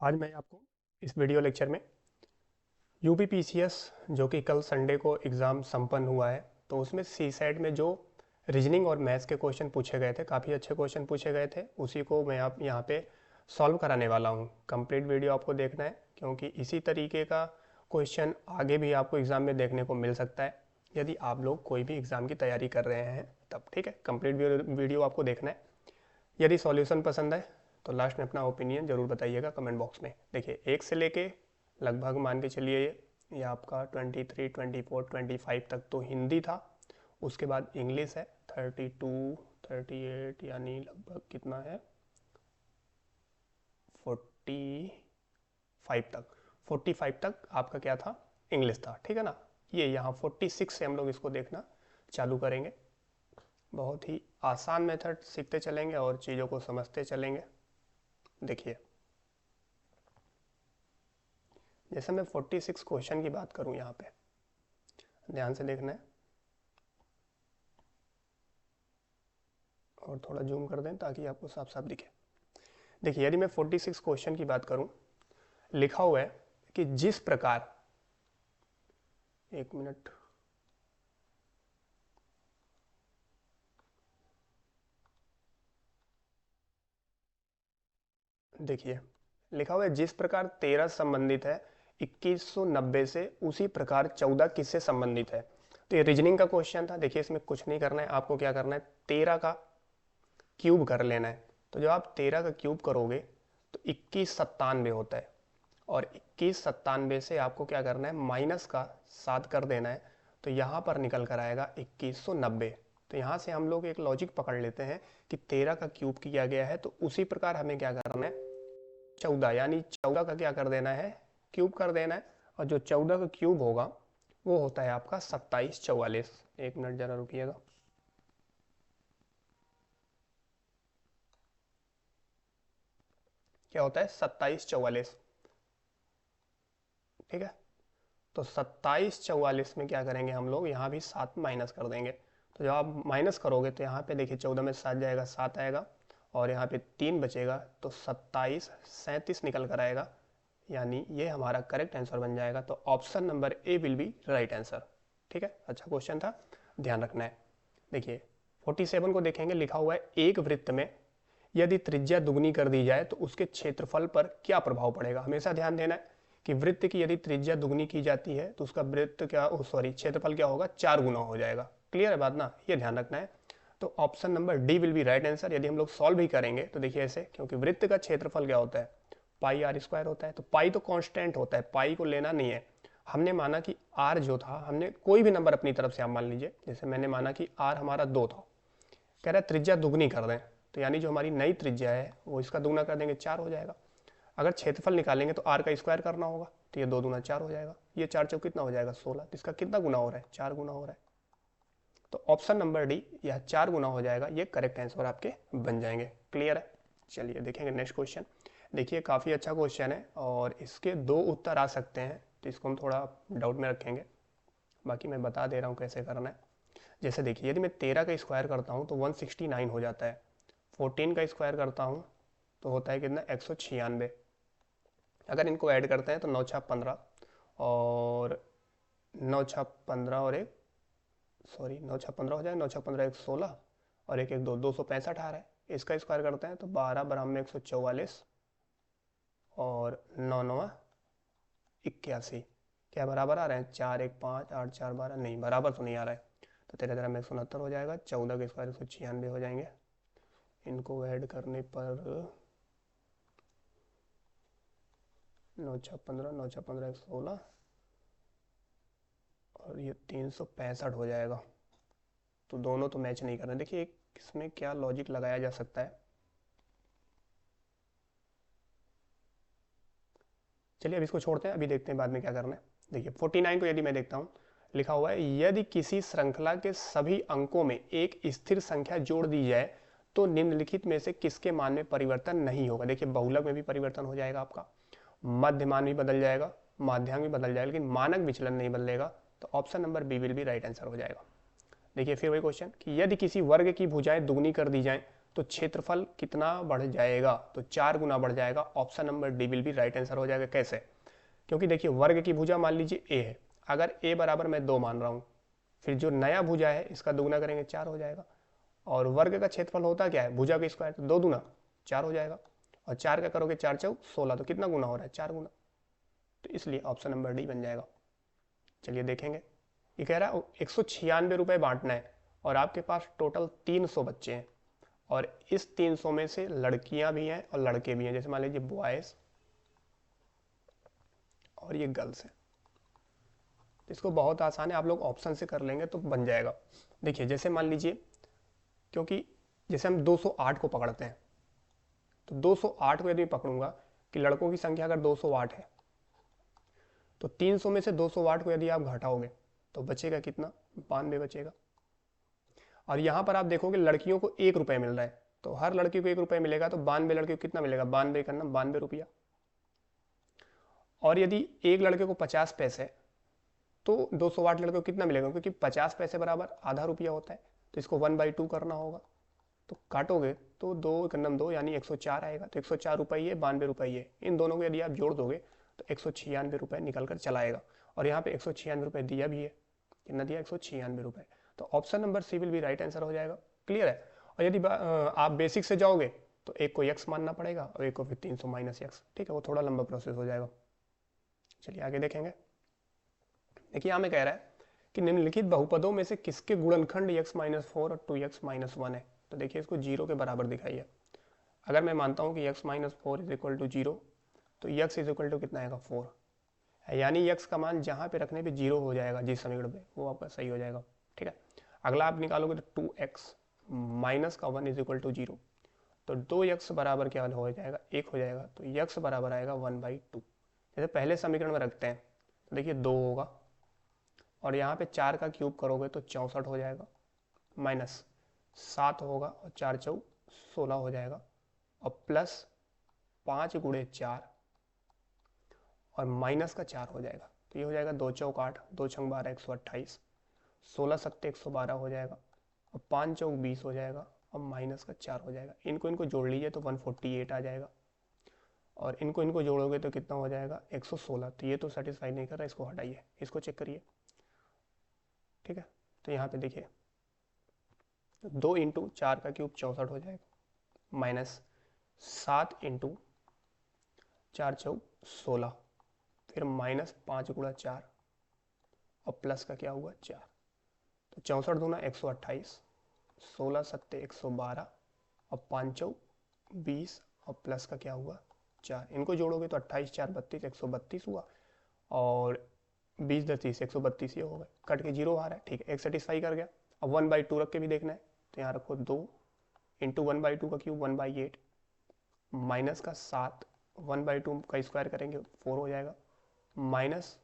आज मैं आपको इस वीडियो लेक्चर में यूपीपीसीएस जो कि कल संडे को एग्ज़ाम संपन्न हुआ है, तो उसमें सी सेट में जो रीजनिंग और मैथ्स के क्वेश्चन पूछे गए थे, काफ़ी अच्छे क्वेश्चन पूछे गए थे, उसी को मैं आप यहाँ पे सॉल्व कराने वाला हूँ। कंप्लीट वीडियो आपको देखना है क्योंकि इसी तरीके का क्वेश्चन आगे भी आपको एग्ज़ाम में देखने को मिल सकता है यदि आप लोग कोई भी एग्ज़ाम की तैयारी कर रहे हैं तब। ठीक है, कंप्लीट वीडियो आपको देखना है। यदि सॉल्यूशन पसंद आए तो लास्ट में अपना ओपिनियन ज़रूर बताइएगा कमेंट बॉक्स में। देखिए, एक से लेके लगभग मान के चलिए ये आपका 23, 24, 25 तक तो हिंदी था। उसके बाद इंग्लिश है 32, 38, यानी लगभग कितना है 45 तक आपका क्या था, इंग्लिश था। ठीक है ना। ये यहाँ 46 से हम लोग इसको देखना चालू करेंगे। बहुत ही आसान मेथड सीखते चलेंगे और चीज़ों को समझते चलेंगे। देखिए, जैसे मैं 46 क्वेश्चन की बात करूं, यहाँ पे ध्यान से देखना है और थोड़ा जूम कर दें ताकि आपको साफ साफ दिखे। देखिए, यदि मैं 46 क्वेश्चन की बात करूं, लिखा हुआ है कि जिस प्रकार, एक मिनट, देखिए लिखा हुआ है जिस प्रकार 13 संबंधित है 2190 से, उसी प्रकार 14 किससे संबंधित है। तो ये रीजनिंग का क्वेश्चन था। देखिए, इसमें कुछ नहीं करना है, आपको क्या करना है, 13 का क्यूब कर लेना है। तो जब आप 13 का क्यूब करोगे तो 2197 होता है, और 2197 से आपको क्या करना है, माइनस का 7 कर देना है। तो यहाँ पर निकल कर आएगा 2190। तो यहाँ से हम लोग एक लॉजिक पकड़ लेते हैं कि 13 का क्यूब किया गया है, तो उसी प्रकार हमें क्या करना है, 14, यानी 14 का क्या कर देना है, क्यूब कर देना है। और जो 14 का क्यूब होगा वो होता है आपका 2744। एक मिनट जरा रुकिएगा। क्या होता है, 2744। ठीक है, तो 2744 में क्या करेंगे हम लोग, यहाँ भी 7 माइनस कर देंगे। तो जब आप माइनस करोगे तो यहाँ पे देखिए 14 में 7 जाएगा, 7 आएगा, और यहाँ पे 3 बचेगा, तो 27 37 निकल कर आएगा, यानी ये हमारा करेक्ट आंसर बन जाएगा। तो option number A will be right answer. ठीक है, अच्छा क्वेश्चन था, ध्यान रखना है। देखिए 47 को देखेंगे, लिखा हुआ है एक वृत्त में यदि त्रिज्या दुगनी कर दी जाए तो उसके क्षेत्रफल पर क्या प्रभाव पड़ेगा। हमेशा ध्यान देना है कि वृत्त की यदि त्रिज्या दुगनी की जाती है तो उसका वृत्त क्या, सॉरी, क्षेत्रफल क्या होगा, 4 गुना हो जाएगा। क्लियर है बात ना, ये ध्यान रखना है। तो option number D will be right answer. यदि हम लोग सॉल्व भी करेंगे तो देखिए ऐसे, क्योंकि वृत्त का क्षेत्रफल क्या होता है, पाई आर स्क्वायर होता है। तो पाई तो कांस्टेंट होता है, पाई को लेना नहीं है। हमने माना कि आर जो था, हमने कोई भी नंबर अपनी तरफ से आप मान लीजिए, जैसे मैंने माना कि आर हमारा 2 था, कह रहा है त्रिज्या दुगनी कर दें, तो यानी जो हमारी नई त्रिज्या है वो इसका दुगना कर देंगे, 4 हो जाएगा। अगर क्षेत्रफल निकालेंगे तो आर का स्क्वायर करना होगा, तो ये 2 दूना 4 हो जाएगा, ये 4 चौक कितना हो जाएगा, 16। तो इसका कितना गुना हो रहा है, 4 गुना हो रहा है। तो ऑप्शन नंबर डी, यह 4 गुना हो जाएगा, ये करेक्ट आंसर आपके बन जाएंगे। क्लियर है, चलिए देखेंगे नेक्स्ट क्वेश्चन। देखिए काफ़ी अच्छा क्वेश्चन है और इसके 2 उत्तर आ सकते हैं, तो इसको हम थोड़ा डाउट में रखेंगे, बाकी मैं बता दे रहा हूँ कैसे करना है। जैसे देखिए, यदि मैं 13 का स्क्वायर करता हूँ तो 169 हो जाता है, 14 का स्क्वायर करता हूँ तो होता है कितना, 196। अगर इनको ऐड करते हैं तो 9 छाप 15, और 9 छाप 15 और एक, सॉरी 9 छाप 15 हो जाएगा, 9 छाप 15 एक 16, और एक एक 265 आ रहा है। इसका स्क्वायर करते हैं तो 12 बराबर में 144, और 9 नवा 81, क्या बराबर आ रहे हैं, 4 1 5 8 4 12, नहीं बराबर तो नहीं आ रहा है। तो 13 में 169 हो जाएगा, 14 के स्क्वायर 196 हो जाएंगे। इनको ऐड करने पर 9 छः 15, 9 छः 15 16, और ये 365 हो जाएगा। तो दोनों तो मैच नहीं कर रहे। देखिए एक इसमें क्या लॉजिक लगाया जा सकता है, चलिए अब इसको छोड़ते हैं, अभी देखते हैं बाद में क्या करना है। देखिए 49 को यदि मैं देखता हूँ, लिखा हुआ है यदि किसी श्रृंखला के सभी अंकों में एक स्थिर संख्या जोड़ दी जाए तो निम्नलिखित में से किसके मान में परिवर्तन नहीं होगा। देखिए बहुलक में भी परिवर्तन हो जाएगा आपका, मध्यमान भी बदल जाएगा, माध्यांक भी बदल जाएगा, लेकिन मानक विचलन नहीं बदलेगा। तो option number B will be right answer हो जाएगा। देखिए फिर वही क्वेश्चन कि यदि किसी वर्ग की भुजाएं दुगनी कर दी जाएं तो क्षेत्रफल कितना बढ़ जाएगा, तो 4 गुना बढ़ जाएगा। Option number D will be right answer हो जाएगा। कैसे? क्योंकि देखिए वर्ग की भुजा मान लीजिए ए है, अगर ए बराबर मैं 2 मान रहा हूँ, फिर जो नया भुजा है इसका दुगुना करेंगे 4 हो जाएगा। और वर्ग का क्षेत्रफल होता क्या है, भुजा का स्क्वायर, तो 2 दूना 4 हो जाएगा। और 4 का करोगे 4 चौक 16, तो कितना गुना हो रहा है, 4 गुना। तो इसलिए ऑप्शन नंबर डी बन जाएगा। चलिए देखेंगे। ये कह रहा है 196 रुपये बांटना है और आपके पास टोटल 300 बच्चे हैं, और इस 300 में से लड़कियां भी हैं और लड़के भी हैं। जैसे मान लीजिए बॉयज और ये गर्ल्स हैं। तो इसको बहुत आसान है, आप लोग ऑप्शन से कर लेंगे तो बन जाएगा। देखिए जैसे मान लीजिए, क्योंकि जैसे हम 208 को पकड़ते हैं, तो 208 को यदि पकड़ूंगा कि लड़कों की संख्या अगर 208 है, तो 300 में से 208 को यदि आप घटाओगे तो बचेगा कितना, 92 बचेगा। और यहाँ पर आप देखोगे लड़कियों को 1 रुपये मिल रहा है, तो हर लड़की को 1 रुपये मिलेगा, तो 92 लड़कियों को कितना मिलेगा, 92 करना 92 रुपया। और यदि एक लड़के को 50 पैसे, तो 208 लड़के को कितना मिलेगा, क्योंकि 50 पैसे बराबर आधा रुपया होता है, तो इसको 1/2 करना होगा। तो काटोगे तो 2 एकम 2 यानी 104 आएगा। तो 104 रुपये 92 रुपये, इन दोनों को यदि आप जोड़ दोगे तो 196 रुपये निकल कर चला आएगा। और यहाँ पे 196 रुपये दिया भी है, कितना दिया, 196 रुपये। तो ऑप्शन नंबर सी विल भी राइट आंसर हो जाएगा। क्लियर है? और यदि आप बेसिक से जाओगे तो एक को यक्स मानना पड़ेगा और एक को फिर 300 माइनस यक्स। ठीक है, वो थोड़ा लंबा प्रोसेस हो जाएगा। चलिए आगे देखेंगे। देखिए यहाँ में कह रहा है कि निम्नलिखित बहुपदों में से किसके गुणनखंड x-4 और 2x-1 है। तो देखिए इसको 0 के बराबर दिखाइए। अगर मैं मानता हूँ कि x-4 इज इक्वल टू 0, तो x इज इक्वल टू कितना आएगा, 4। यानी x का मान जहाँ पे रखने पे 0 हो जाएगा जिस समीकरण पे, वो आपका सही हो जाएगा। ठीक है, अगला आप निकालोगे तो 2x माइनस का 1 इज इक्वल टू 0, तो 2x बराबर क्या हो जाएगा, 1 हो जाएगा। तो x बराबर आएगा 1/2। जैसे पहले समीकरण में रखते हैं तो देखिए 2 होगा, और यहाँ पे 4 का क्यूब करोगे तो 64 हो जाएगा, माइनस 7 होगा और 4 चौक 16 हो जाएगा, और प्लस 5 गुणे 4 और माइनस का 4 हो जाएगा। तो ये हो जाएगा 2 चौक 8, 2 छंग 12, 128, 16 सत्ते 112 हो जाएगा, और 5 चौक 20 हो जाएगा, और माइनस का 4 हो जाएगा। इनको जोड़ लीजिए तो 148 आ जाएगा, और इनको जोड़ोगे तो कितना हो जाएगा, 116। तो ये तो सेटिस्फाई नहीं कर रहा, इसको हटाइए, इसको चेक करिए। ठीक है, तो यहाँ पे देखिए 2 इंटू 4 का क्यूब 64 हो जाएगा, माइनस 7 इंटू 4 चौक 16, फिर माइनस 5 गुणा 4 और प्लस का क्या हुआ 4। तो 64 दूना 128, 16 सत्ते 112 और 5 चौक 20 और प्लस का क्या हुआ 4। इनको जोड़ोगे तो 28 4 32, 132 हुआ, और 20 10 30, 132 ये हो गए, कट के 0 आ रहा है। ठीक है, एक सेटिस्फाई कर गया। अब 1/2 रख के भी देखना है, तो यहाँ रखो 2 इंटू 1/2 का क्यूब 1/8, माइनस का 7, 1/2 का स्क्वायर करेंगे 4 हो जाएगा, माइनस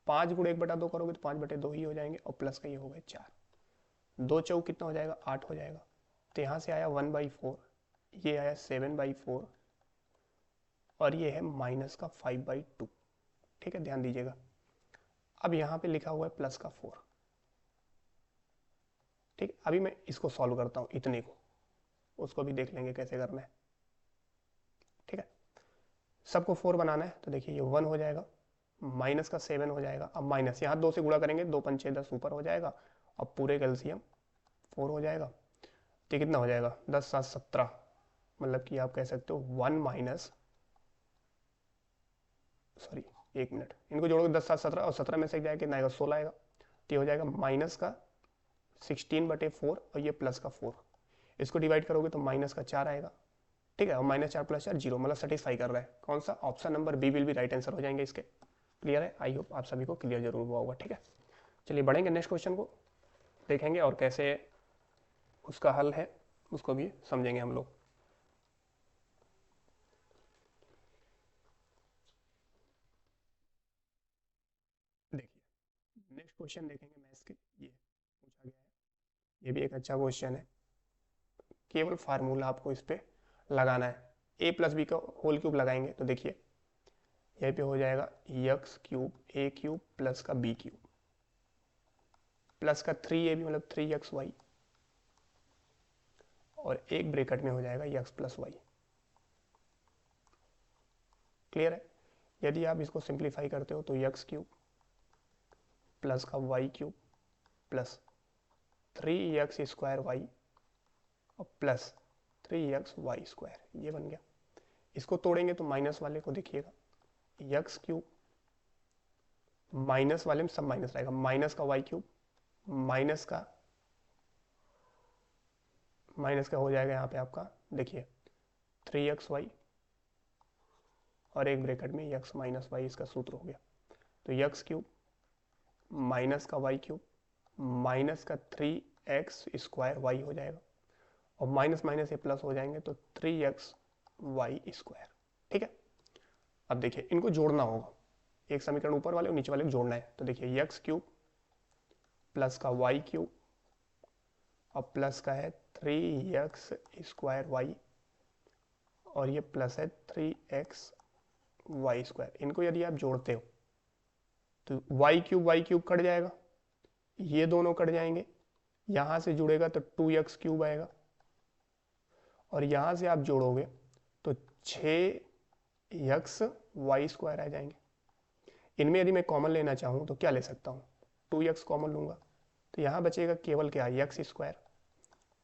5 गुणे 1/2 करोगे तो 5/2 ही हो जाएंगे, और प्लस का ये हो गए 4। 2 चौक कितना हो जाएगा, 8 हो जाएगा। तो यहाँ से आया 1/4, ये आया 7/4, और ये है माइनस का 5/2। ठीक है, ध्यान दीजिएगा। अब यहाँ पे लिखा हुआ है प्लस का 4। ठीक, अभी मैं इसको सॉल्व करता हूँ, इतने को, उसको भी देख लेंगे कैसे करना है। ठीक है, सबको 4 बनाना है, तो देखिए ये 1 हो जाएगा, माइनस का 7 हो जाएगा। अब माइनस यहाँ 2 से गुणा करेंगे, 2 पंचे 10 ऊपर हो जाएगा, अब पूरे कैल्शियम 4 हो जाएगा। तो कितना हो जाएगा, 10 7 17, मतलब कि आप कह सकते हो 1 माइनस, सॉरी 1 मिनट, इनको जोड़ोगे 10 7 17, और 17 में से जाएगा कितना आएगा, 16 आएगा। तो ये हो जाएगा माइनस का 16/4 और ये प्लस का 4। इसको डिवाइड करोगे तो माइनस का 4 आएगा। ठीक है, और -4 + 4 0, मतलब सेटिस्फाई कर रहा है। कौन सा, ऑप्शन नंबर बी विल भी राइट आंसर हो जाएंगे इसके। क्लियर है? आई होप आप सभी को क्लियर जरूर हुआ होगा। ठीक है, चलिए बढ़ेंगे, नेक्स्ट क्वेश्चन को देखेंगे और कैसे उसका हल है उसको भी समझेंगे हम लोग। देखिए नेक्स्ट क्वेश्चन देखेंगे मैथ्स के, ये पूछा गया है, ये भी एक अच्छा क्वेश्चन है। केवल फार्मूला आपको इस पे लगाना है, a+b का होल क्यूब लगाएंगे तो देखिए यहीं पे हो जाएगा x³ a³ प्लस का b³ प्लस का 3ab मतलब 3xy, और एक ब्रैकेट में हो जाएगा यक्स प्लस वाई। क्लियर है? यदि आप इसको सिंप्लीफाई करते हो तो यक्स क्यूब प्लस का y cube plus 3x² y और प्लस 3x² ये बन गया। इसको तोड़ेंगे तो माइनस वाले को देखिएगा, यक्स क्यूब माइनस वाले में सब माइनस रहेगा, माइनस का वाई क्यूब माइनस का हो जाएगा यहाँ पे आपका, देखिए 3xy और एक ब्रैकेट में यक्स माइनस वाई, इसका सूत्र हो गया। तो यक्स क्यूब माइनस का वाई क्यूब माइनस का 3x² हो जाएगा और माइनस माइनस ये प्लस हो जाएंगे तो 3xy²। ठीक है, अब देखिए इनको जोड़ना होगा, एक समीकरण ऊपर वाले और नीचे वाले को जोड़ना है। तो देखिए यक्स क्यूब प्लस का वाई क्यूब और प्लस का है 3x² और ये प्लस है 3xy²। इनको यदि आप जोड़ते हो तो वाई क्यूब कट जाएगा, ये दोनों कट जाएंगे, यहां से जुड़ेगा तो 2x³ आएगा और यहां से आप जोड़ोगे तो 6xy² आ जाएंगे। इनमें यदि मैं कॉमन लेना चाहूं तो क्या ले सकता हूं, 2x कॉमन लूंगा तो यहां बचेगा केवल क्या, x²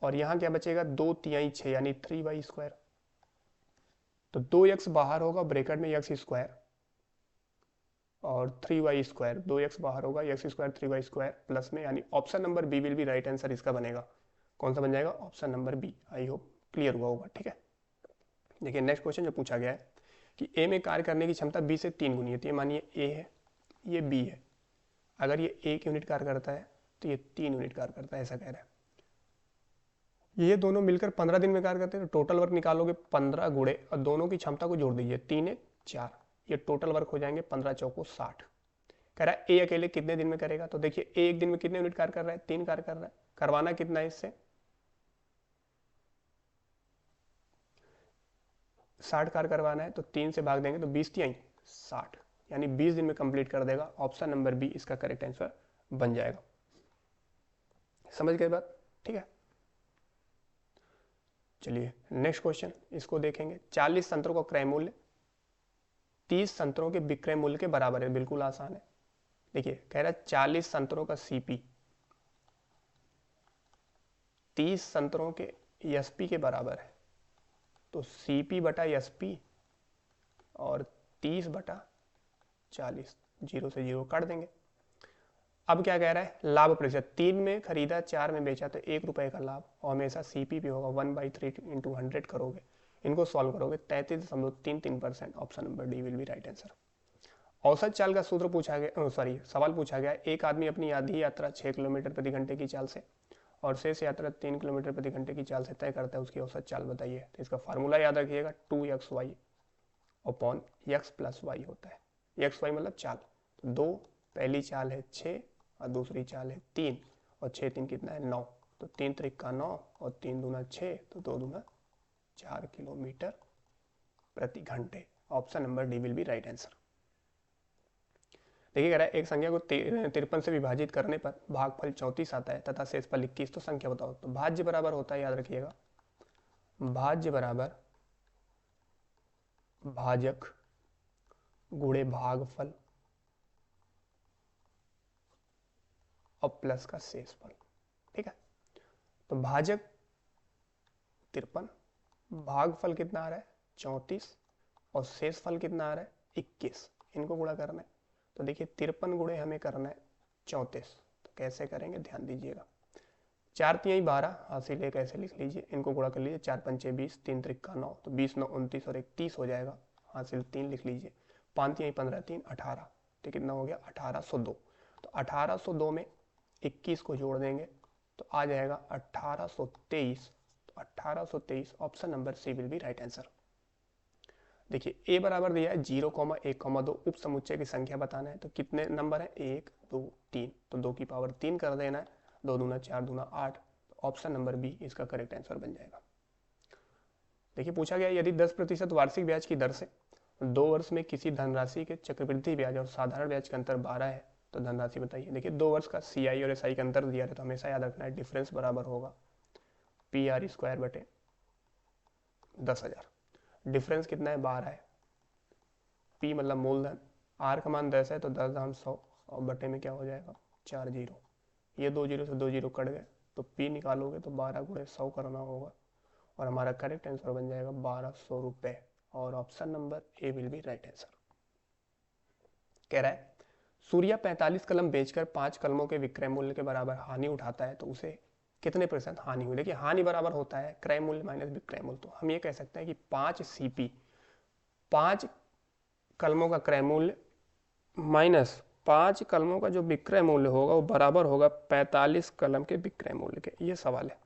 और यहां क्या बचेगा 2 तिहाई 6 यानी 3y²। तो 2x बाहर होगा ब्रैकेट में x² और 3y², 2x बाहर होगा x² 3y² प्लस में, यानी option number B will be right answer इसका बनेगा। कौन सा बन जाएगा, option number B. I hope clear हुआ होगा। ठीक है, देखिए नेक्स्ट क्वेश्चन जो पूछा गया है कि ए में कार्य करने की क्षमता बी से 3 गुनी है। तो ये मानिए ए है, ये बी है, अगर ये 1 यूनिट कार्य करता है तो ये 3 यूनिट कार्य करता है, ऐसा कह रहा है। ये दोनों मिलकर 15 दिन में कार्य करते हैं तो टोटल वर्क निकालोगे 15 गुणे और दोनों की क्षमता को जोड़ दीजिए, 3 1 4, ये टोटल वर्क हो जाएंगे 15 चौको 60। कह रहा है ए अकेले कितने दिन में करेगा, तो देखिए ए एक दिन में कितने यूनिट कार्य कर रहा है, 3 कार्य कर रहा है। करवाना कितना है इससे, 60 कार्य करवाना है तो 3 से भाग देंगे तो 20 तिहाई 60, यानी 20 दिन में कंप्लीट कर देगा। ऑप्शन नंबर बी इसका करेक्ट आंसर बन जाएगा। समझ गए बात? ठीक है, चलिए नेक्स्ट क्वेश्चन इसको देखेंगे। 40 संतरों का क्रय मूल्य 30 संतरों के विक्रय मूल्य के बराबर है। बिल्कुल आसान है। देखिए कह रहा है 40 संतरों का सीपी 30 संतरों के एसपी के बराबर है, तो सीपी बटा एसपी और 30/40, 0 से 0 काट देंगे। अब क्या कह रहा है, लाभ प्रतिशत 3 में खरीदा 4 में बेचा तो 1 रुपए का लाभ, और हमेशा सीपी भी होगा 1/3 × 100 करोगे, इनको सॉल्व करोगे 33.33%। Option number D will be right answer. औसत चाल का सूत्र पूछा गया, सवाल पूछा गया, एक आदमी अपनी आधी यात्रा 6 किलोमीटर प्रति घंटे की चाल से और शेष यात्रा 3 किलोमीटर प्रति घंटे की चाल से तय करता है, उसकी औसत चाल बताइए। तो इसका फार्मूला याद रखिएगा, 2xy अपॉन x + y होता है। xy मतलब चाल, तो 2 पहली चाल है 6 और दूसरी चाल है 3 और 6 3 कितना है 9, तो 3 त्रिका 9 और 3 दूना 6, तो 2 दूना 4 किलोमीटर प्रति घंटे। Option number D will be right answer. देखिए कह रहा है एक संख्या को 53 से विभाजित करने पर भागफल 34 आता है तथा शेषफल 21, तो संख्या बताओ। तो भाज्य बराबर होता है, याद रखिएगा, भाज्य बराबर भाजक गुणे भागफल और प्लस का शेषफल। ठीक है, तो भाजक 53, भागफल कितना आ रहा है 34 और शेषफल कितना आ रहा है 21, इनको गुणा करना है। तो देखिए 53 गुणे हमें करना है 34, तो कैसे करेंगे ध्यान दीजिएगा। 4 तिहाई 12 हासिल एक ऐसे लिख लीजिए, इनको गुणा कर लीजिए, 4 पंचे 20, 3 त्रिका 9, तो 20 9 29 और 1 30 हो जाएगा, हासिल 3 लिख लीजिए, 5 तिहाई 15 3 18, तो कितना हो गया 1802। तो 1802 में 21 को जोड़ देंगे तो आ जाएगा 1823, तो 1823 option number C will be right answer. देखिए ए बराबर दिया है 0,1,2 उप समुच्चय की संख्या बताना है, तो कितने नंबर है 1 2 3, तो 2 की पावर 3 कर देना है, 2 दूना 4 दूना 8, तो ऑप्शन नंबर बी इसका करेक्ट आंसर बन जाएगा। देखिए पूछा गया यदि 10% वार्षिक ब्याज की दर से 2 वर्ष में किसी धनराशि के चक्रवृद्धि ब्याज और साधारण ब्याज का अंतर 12 है तो धनराशि बताइए। देखिए 2 वर्ष का CI और SI का अंतर दिया है, तो हमेशा याद रखना है डिफरेंस बराबर होगा पी आर स्क्वायर बटे 10,000। डिफरेंस कितना है, 12 है। पी मतलब मूलधन, आर का मान 10 है तो 10,100 और बटे में क्या हो जाएगा 4 जीरो। ये 2 जीरो से 2 जीरो कट गए तो पी निकालोगे तो 12 गुणे 100 करना होगा और हमारा करेक्ट आंसर बन जाएगा 1200 रुपये। और option number A will be right answer. कह रहा है सूर्या 45 कलम बेचकर 5 कलमों के विक्रय मूल्य के बराबर हानि उठाता है तो उसे कितने % हानि हुई। देखिए हानि बराबर होता है क्रय मूल्य माइनस विक्रय मूल्य। तो हम ये कह सकते हैं कि 5 सीपी, 5 कलमों का क्रय मूल्य माइनस 5 कलमों का जो विक्रय मूल्य होगा वो बराबर होगा 45 कलम के विक्रय मूल्य के। ये सवाल है।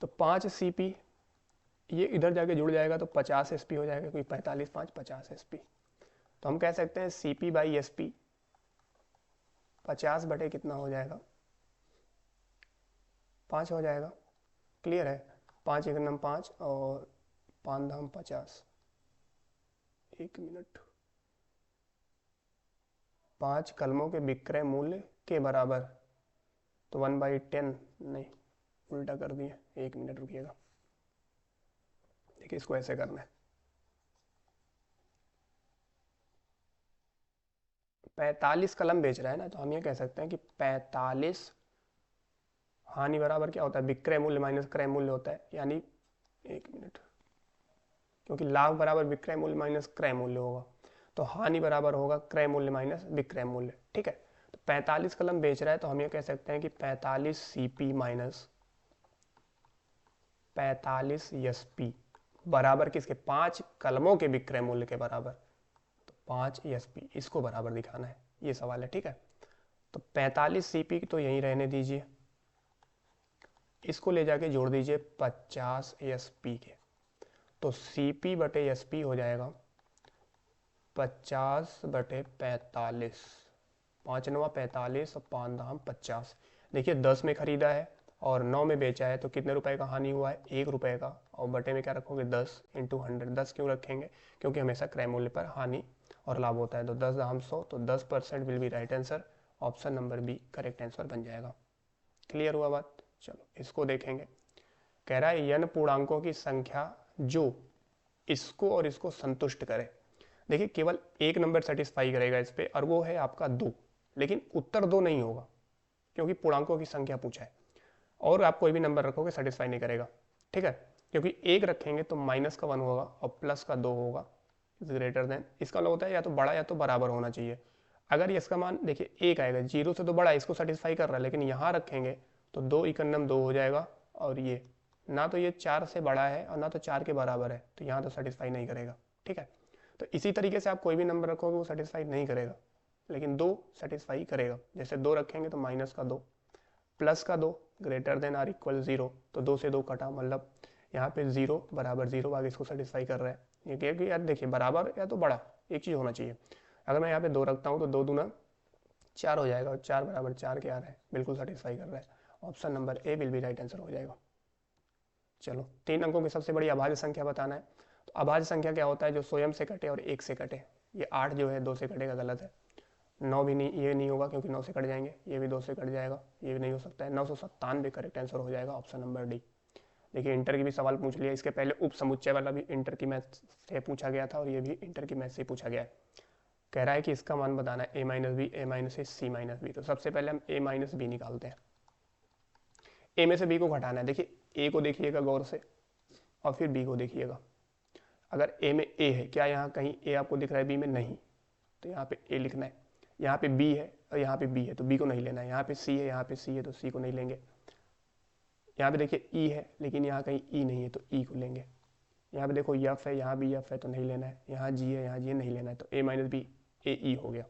तो 5 सीपी ये इधर जाके जुड़ जाएगा तो 50 एसपी हो जाएगा, क्योंकि 45 5 50 एसपी। तो हम कह सकते हैं सीपी बाई एसपी 50 बटे कितना हो जाएगा 5 हो जाएगा। क्लियर है। 5 एक नम 5 और 5 धाम 50। 1 मिनट। 5 कलमों के विक्रय मूल्य के बराबर तो 1/10 नहीं, उल्टा कर दिए। 1 मिनट रुकिएगा, देखिए इसको ऐसे करना है। 45 कलम बेच रहा है ना, तो हम ये कह सकते हैं कि 45 हानि बराबर क्या होता है विक्रय मूल्य माइनस क्रय मूल्य होता है, यानी 1 मिनट, क्योंकि लाभ बराबर विक्रय मूल्य माइनस क्रय मूल्य होगा तो हानि बराबर होगा क्रय मूल्य माइनस विक्रय मूल्य। ठीक है। तो 45 कलम बेच रहा है तो हम ये कह सकते हैं कि 45 सीपी माइनस 45 एसपी बराबर किसके 5 कलमों के विक्रय मूल्य के बराबर। तो 5 एसपी इसको बराबर दिखाना है, ये सवाल है। ठीक है। तो 45 सीपी तो यहीं रहने दीजिए, इसको ले जाके जोड़ दीजिए 50 एसपी के। तो सीपी बटे एसपी हो जाएगा 50 बटे 45, 5 9 45 और 5 दाम 50। देखिए 10 में खरीदा है और 9 में बेचा है तो कितने रुपए का हानि हुआ है 1 रुपए का। और बटे में क्या रखोगे 10 इंटू 100। 10 क्यों रखेंगे, क्योंकि हमेशा क्रय मूल्य पर हानि और लाभ होता है। तो 10 दाम 100 तो 10% will be right answer. Option number B correct answer बन जाएगा। क्लियर हुआ बात। चलो इसको देखेंगे। कह रहा है n पूर्णांकों की संख्या जो इसको और इसको संतुष्ट करे। देखिए केवल एक नंबर सेटिस्फाई करेगा इस पे और वो है आपका 2, लेकिन उत्तर 2 नहीं होगा क्योंकि पूर्णांकों की संख्या पूछा है। और आप कोई भी नंबर रखोगे सेटिस्फाई नहीं करेगा। ठीक है, क्योंकि एक रखेंगे तो माइनस का 1 होगा और प्लस का 2 होगा इज ग्रेटर देन। इसका मतलब होता है या तो बड़ा या तो बराबर होना चाहिए। अगर ये इसका मान देखिए 1 आएगा, 0 से तो बड़ा, इसको सेटिस्फाई कर रहा है, लेकिन यहाँ रखेंगे तो 2 इकन्नम 2 हो जाएगा और ये ना तो ये 4 से बड़ा है और ना तो 4 के बराबर है, तो यहाँ तो सेटिस्फाई नहीं करेगा। ठीक है, तो इसी तरीके से आप कोई भी नंबर रखोगे वो सेटिस्फाई नहीं करेगा, लेकिन 2 सेटिस्फाई करेगा। जैसे 2 रखेंगे तो माइनस का 2 प्लस का 2 ग्रेटर देन आर इक्वल 0, तो 2 से 2 कटा, मतलब यहाँ पे 0 बराबर 0 आगे इसको सेटिस्फाई कर रहा है। ये क्या कि यार देखिए बराबर या तो बड़ा एक चीज़ होना चाहिए। अगर मैं यहाँ पे 2 रखता हूँ तो 2 दूना 4 हो जाएगा और 4 बराबर 4 क्या आ रहा है, बिल्कुल सेटिस्फाई कर रहा है। Option number A will be right answer हो जाएगा। चलो 3 अंकों की सबसे बड़ी अभाज्य संख्या बताना है। तो अभाज्य संख्या क्या होता है, जो स्वयं से कटे और 1 से कटे। ये 8 जो है 2 से कटेगा, गलत है। 9 भी नहीं, ये नहीं होगा क्योंकि 9 से कट जाएंगे। ये भी 2 से कट जाएगा, ये भी नहीं हो सकता है। 997 करेक्ट आंसर हो जाएगा, ऑप्शन नंबर डी। देखिए इंटर की भी सवाल पूछ लिया, इसके पहले उप समुच्चय वाला भी इंटर की मैथ से पूछा गया था और ये भी इंटर की मैथ से पूछा गया है। कह रहा है कि इसका मान बताना है a minus B, a minus A, C minus B. तो सबसे पहले हम a माइनस बी निकालते हैं। a में से b को घटाना है। देखिए a को देखिएगा गौर से और फिर b को देखिएगा। अगर a में a है, क्या यहाँ कहीं a आपको दिख रहा है b में? नहीं, तो यहाँ पे a लिखना है। यहाँ पे b है और यहाँ पे b है तो b को नहीं लेना है। यहाँ पे c है, यहाँ पे c है तो c को नहीं लेंगे। यहाँ पे देखिए e है लेकिन यहाँ कहीं e नहीं है तो e को लेंगे। यहाँ पे देखो f है, यहाँ भी f है तो नहीं लेना है। यहाँ g है, यहाँ g नहीं लेना है, तो a माइनस बी ए ई हो गया।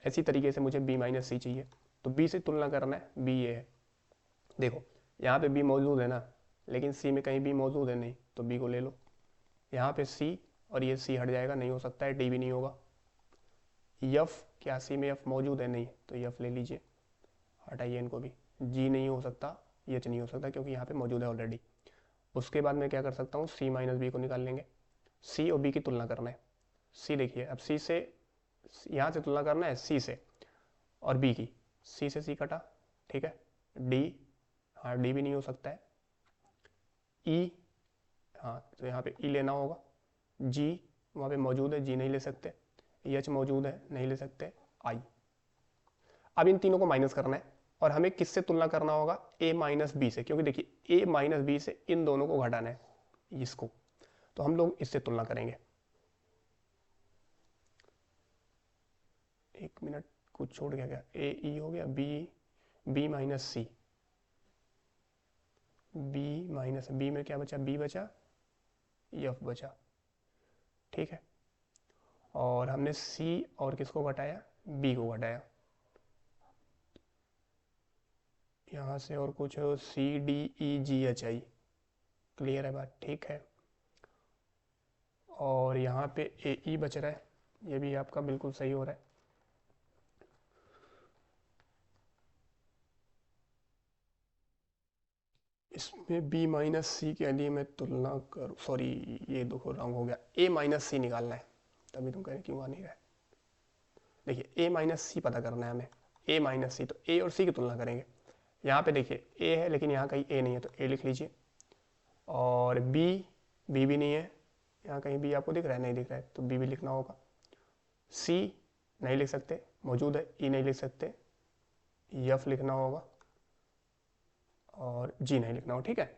इसी तरीके से मुझे b माइनस सी चाहिए, तो b से तुलना करना है, b ये है। देखो यहाँ पे b मौजूद है ना, लेकिन c में कहीं b मौजूद है नहीं, तो b को ले लो। यहाँ पे c और ये c हट जाएगा, नहीं हो सकता है, d भी नहीं होगा। f, क्या c में f मौजूद है? नहीं, तो f ले लीजिए, हटाइए इनको भी। g नहीं हो सकता, h नहीं हो सकता क्योंकि यहाँ पे मौजूद है ऑलरेडी। उसके बाद मैं क्या कर सकता हूँ, c माइनस बी को निकाल लेंगे। c और b की तुलना करना है। c देखिए, अब c से यहाँ से तुलना करना है c से और b की। c से c कटा, ठीक है, d हाँ डी भी नहीं हो सकता है। ई, हाँ तो यहाँ पे ई लेना होगा। जी वहाँ पे मौजूद है, जी नहीं ले सकते। एच मौजूद है, नहीं ले सकते। आई। अब इन तीनों को माइनस करना है और हमें किससे तुलना करना होगा, ए माइनस बी से, क्योंकि देखिए ए माइनस बी से इन दोनों को घटाना है इसको, तो हम लोग इससे तुलना करेंगे। एक मिनट, कुछ छोड़ गया क्या, ए ई हो गया, बी बी माइनस सी, बी माइनस बी में क्या बचा, बी बचा, एफ बचा, ठीक है। और हमने सी और किसको घटाया, बी को घटाया। यहाँ से और कुछ C D E G H I, clear है बात, ठीक है। और यहाँ पे ए ई बच रहा है, ये भी आपका बिल्कुल सही हो रहा है। इसमें बी माइनस सी के लिए मैं तुलना करूँ, सॉरी ये देखो रॉन्ग हो गया, ए माइनस सी निकालना है, तभी तुम कह रहे क्यों आ नहीं रहा है। देखिए ए माइनस सी पता करना है हमें, ए माइनस सी, तो ए और सी की तुलना करेंगे। यहाँ पे देखिए ए है लेकिन यहाँ कहीं ए नहीं है, तो ए लिख लीजिए। और बी, बी भी नहीं है, यहाँ कहीं बी आपको दिख रहा है, नहीं दिख रहा है, तो बी भी लिखना होगा। सी नहीं लिख सकते, मौजूद है, ई नहीं लिख सकते, एफ लिखना होगा, और जी नहीं लिखना होगा, ठीक है।